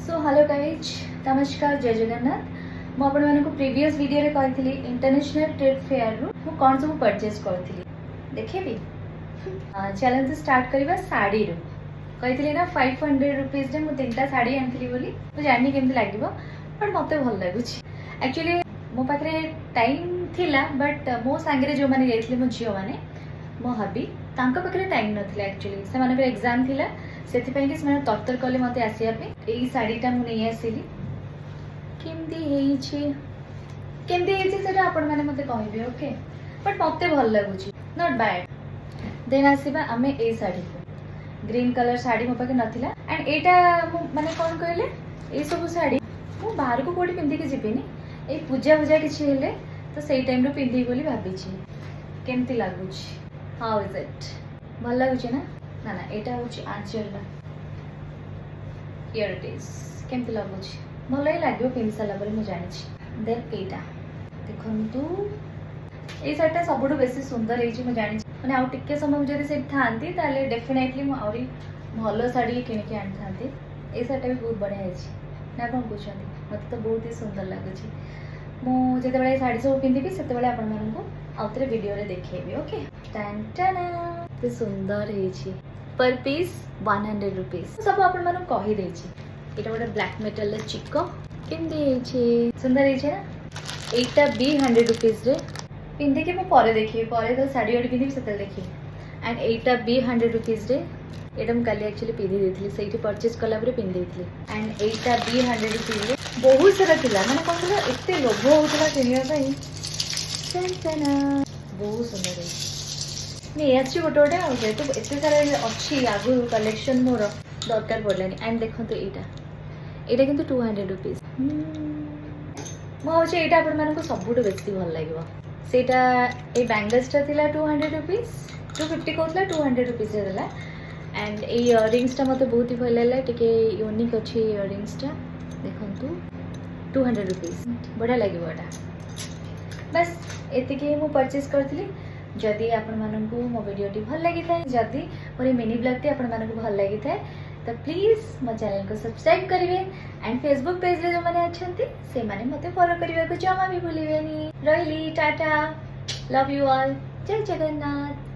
So hello guys नमस्कार जय जगन्नाथ मुझे प्रीवियस वीडियो रे कही इंटरनेशनल ट्रेड फेयर रु कौन सब परचेज करी देखेबी चैलेंज स्टार्ट करवा साड़ी रू कही ना 500 रुपीज रे मुझे 3टा साड़ी आनी बोली तो जानी केमती लगे बट मत भल लगुच एक्चुअली मो पाखे टाइम थिला बट मो सांगे जो मैंने जाइए मो झील मैंने मो हबी पाखे टाइम नाला एक्चुअली से एग्जाम थिला से तरतर कले मत आसवाई यही शाढ़ीटा मुझे आसली केमती आपण मैंने मत कहे ओके बट मत भल लगुच नॉट बैड देन आसवा आम ए शाढ़ी को ग्रीन कलर शाढ़ी मो पाखे नाला एंड यहाँ माने कौन कहले ये सब शाढ़ी मु बाहर को कौटी पिंधिकी जीविनी ये पूजा पूजा किसी हेले तो सही टाइम पिंधि बोली भाभी केमती लगुच हाउ इज इट भल लगुच ना ना ना यहाँ हूँ आंचल हियर इट इज केमती लगुच भल ही लगे पिंधि सारा मुझे जानी देन यहाँ देखु ये शाढ़ीटा सब बेसी सुंदर है जानी मैंने आउ टिके समय मुझे से था डेफिनेटली मुझे भल शाढ़ी किणिकी आनी था ये शाढ़ीटा भी बहुत बढ़िया है ना कौन कहते मत तो बहुत ही सुंदर लगुच मुझे शाढ़ी सब पिंधि से आउ थे वीडियो देखी ओके टान सुंदर है पर पीस 100 रुपीज सब आप कहीदे यहाँ गोटे ब्लैक मेटल चिक केमती सुंदर है ना यहाँ भी 100 रुपीज पिंधिकी मुझे देखी पर तो शाढ़ी गोटे पिंधि से देखी एंड यहाँ भी 100 रुपीज यहाँ मुझे कल एक्चुअली पिंधि देती से परचेज कलापर पिंधि एंड यहाँ भी 100 रुपीज बहुत सारा थिला मैंने कौन कहला एत लोभ होता किणापी बहुत सुंदर है नहीं आसी गोटे गोटे जेहतु एत सारा अच्छी आगु कलेक्शन मोर दरकार पड़लानी एंड देखो यहाँ कि 200 रुपीज मुझे यहाँ आप सबुठ बेसी भल लगे सेटा ये बैंगल्सटा थिला 200 रुपीज 250 कहला 200 रुपीज एंड ये इयरिंग्सटा मत बहुत ही भल लगा टे यूनिक अच्छी इयरिंग्सटा देखु 200 रुपीज बढ़िया लगे यहाँ बस एतिकी मु परचेज करी जदि आपण मानू मो वीडियोटी भल लगी था जदि मोर मिनी ब्लॉगटी आपण मानू भल लगी था तो प्लीज मो चैनल को सब्सक्राइब करेंगे एंड फेसबुक पेज रे जो मैंने अच्छा से मैंने मत फॉलो करने को जमा भी भूलिए रही टाटा लव यू ऑल जय जगन्नाथ।